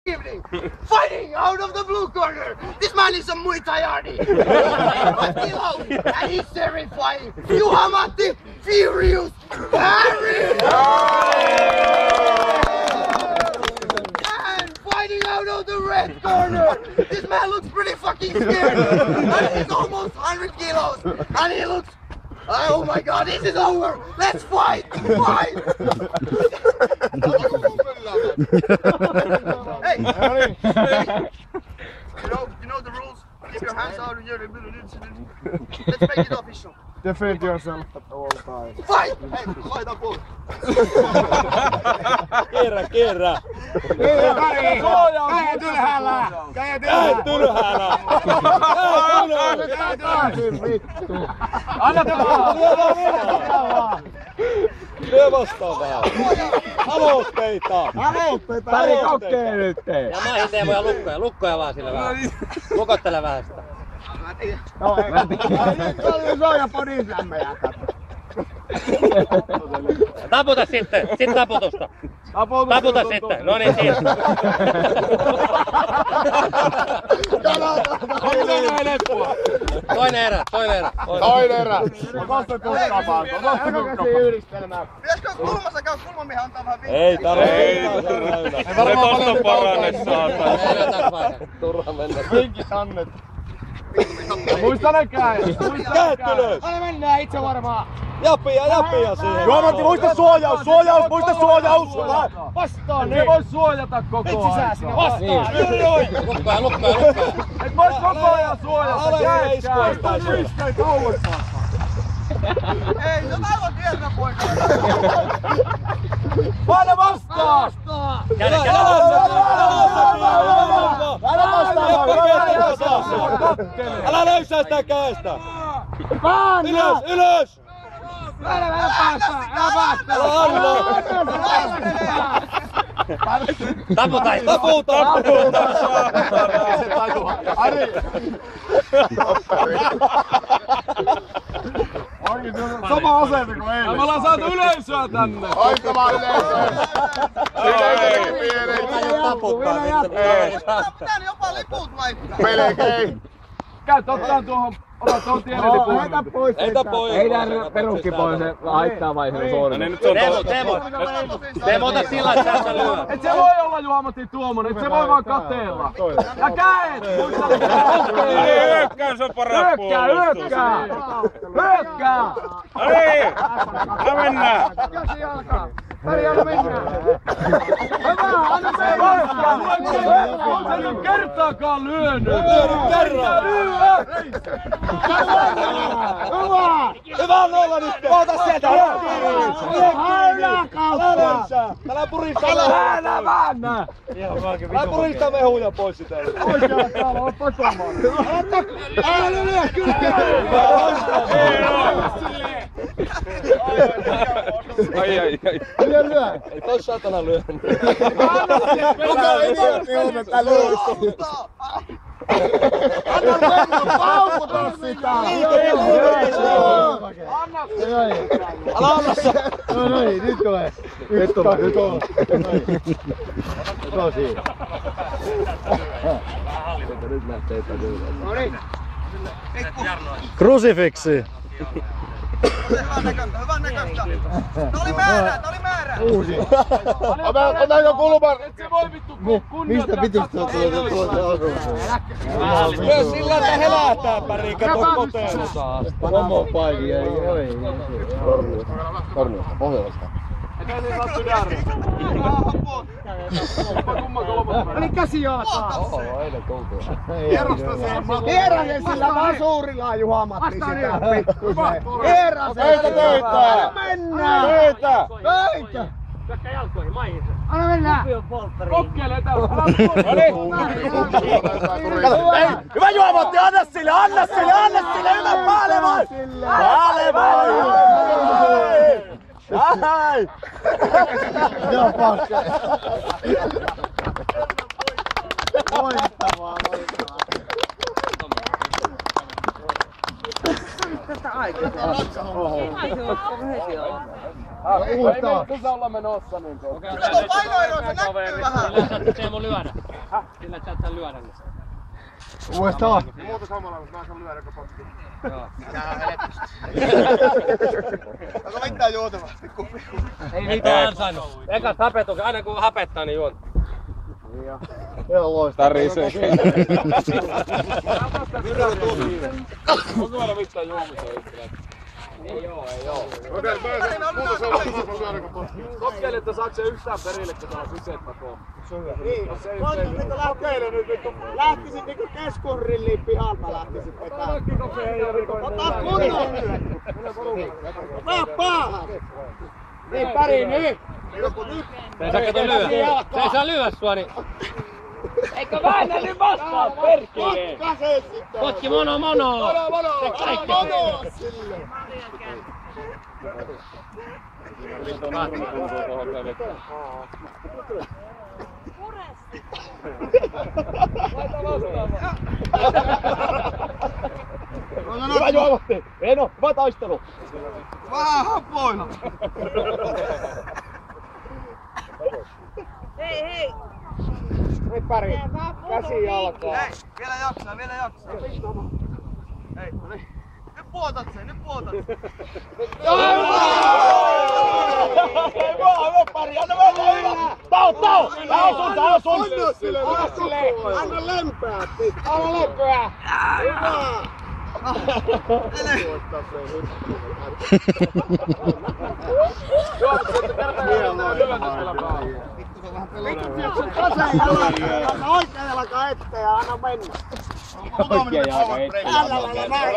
evening, fighting out of the blue corner. This man is a Muay Thai artist. And he's terrifying. Juha-Matti Furious Harry. And fighting out of the red corner. This man looks pretty fucking scared. And he's almost 100 kilos. And he looks. Oh my god, this is over! Let's fight! Fight! Hey! You know the rules? Keep your hands out of your... Let's make it official. Defend yourself at all times. Fight! Hey, laita pois! Kerran! Kädet ylhäällä! Kädet ylhäällä! Anna tämä! Lyö vastaan vähän! Aloitteita! Pari kokkeen nyt! Ja mä ei voi lukkoja vaan sillä vähän. Lukottele vähän sitä. No ei. Se on jo podislämmejä. Taputa sitten! Sitten taputusta! Taputa sitten! No niin, siinä! Toinen erä! Nosta tukkaamaan. Pitäisikö kulmassa käy kulmamiehen antaa vähän vinkkiä? Ei tarvitse. Ei varmaan paljon paranne saattaa. Turha mennä. Vinkit annet. Muista ne kädet! Kädet ylös! Anna mennään itse varmaan! Japia siihen! Juha-Matti, muista suojaus! Muista suojaus! Vastaan! Se voi suojata koko ajan! Vastaan! Lukkoja! Et voi koko ajan suojata! Ale iskuista! Iskai kauempaa! Ei, se on aivan tiedä poika! Paina vastaan! Älä löysää sitä käestä! Ylös! Älä päästä! Taputa! Ari! Sama asenne kuin eilen. Me ollaan saatu yleisöä tänne! Aika yleisöä! Pitää jopa liput laittaa! Melkein! Käy ottaan tuohon tielilipuun. Heitä pois! Ei tää perukki pois, se haittaa vai se suoraan. Teemo, ota sillä, että sä lyö. Et se voi olla Juha-Matti tuommoinen, et se voi vaan kateella. Ja käet! Hyökkää, se on paras puolustus. Hyökkää! Ei! Ja mennään! Käsi jalkaan! Peri, anna mennä! Hyvä! Anna mennä! On se nyt kertaakaan lyönyt! Kerran! Hyvä nolla nyt! Ota sieltä! Älä kautta! Älä purista! Älä purista mehuja pois sitä! Oikeaan täällä on potomaan! Älä lyö kyllä! Ai. Lyö! Ei toi satana lyö. Anna mennä! Paukuta sitä! Älä se! No niin, nyt tulee! Nyt on! Se on siinä! Nyt lähtee epätyyleen. Krusifiksi! Hyvän näköistä! Tää oli määrä! Uusi! Otanko kulman? Et se voi vittu kunnioittaa. Mistä vitusta Myös sillä, että helähtää päriin, kato koteella. Pomo paikia, ei. Torniosta, Pohjolasta. Mitä se saa sydärryä? Kumma kolmas. Eli käsi jalkaa! Oho, eilen koukua. Hierase sillä vaan suurillaan Juha-Matti sitä pikkusen. Hierase! Töitä! Mennään! Töitä! Syökkä jalkoihin, maihin. Anna mennään! Kokkeile täällä. Hyvä Juha-Matti, anna sille! Hyvä päälle vai! Päälle vai! Ai! Joo, paska! Loistavaa! Tästä aikaa. Uutta! Kun sä olla menossa, niin se on. Kato painoero, se näkyy vähän! Sillä saat Teemu lyödä. Sillä saat lyödä. Uudestaan! Muuta samalla, mutta mä saan lyödä kopatti. Tää helposti. Onko mitään juotavasti? Ei mitään ansainnut. Ekat hapet, aina kun hapettaa, niin juon. Ihan loistaa. Tarisee. Onko meillä mitään juomisia yksilöä? Ei oo. Okei, mä muuta samalla, mä saan lyödä kopatti. Kokeile, että saat sen yhtään perille, kun saa syseet pakoon. Niin, voitko lähteä nyt vittu? Lähtisit niinku keskusrilliin pihalta lähtisit vetää. Ota kunnon! Mä paahan! Niin pari nyt! Se ei saa kato lyödä. Se ei saa lyödä sua, niin... Eikö väännä nyt vastaan, perkele! Potkaise sitten! Potki mono! Mono! Se kaikki. Mono sille! Vittu nahti tuntuu tohon pelittään. Hyvä juovotti! Eno, hyvä taistelu! Vähän hapoilla! Hei! Nyt pari! Käsi jalkaa! Hei, vielä jaksaa! Hei, no niin. Nyt puotat sen! Hyvä pari! Anna mennä! Tää on sun! Anna lempää! Hyvä! Anna oikea jalka eteen ja anna mennä! Oikea jalka eteen. Älä näin!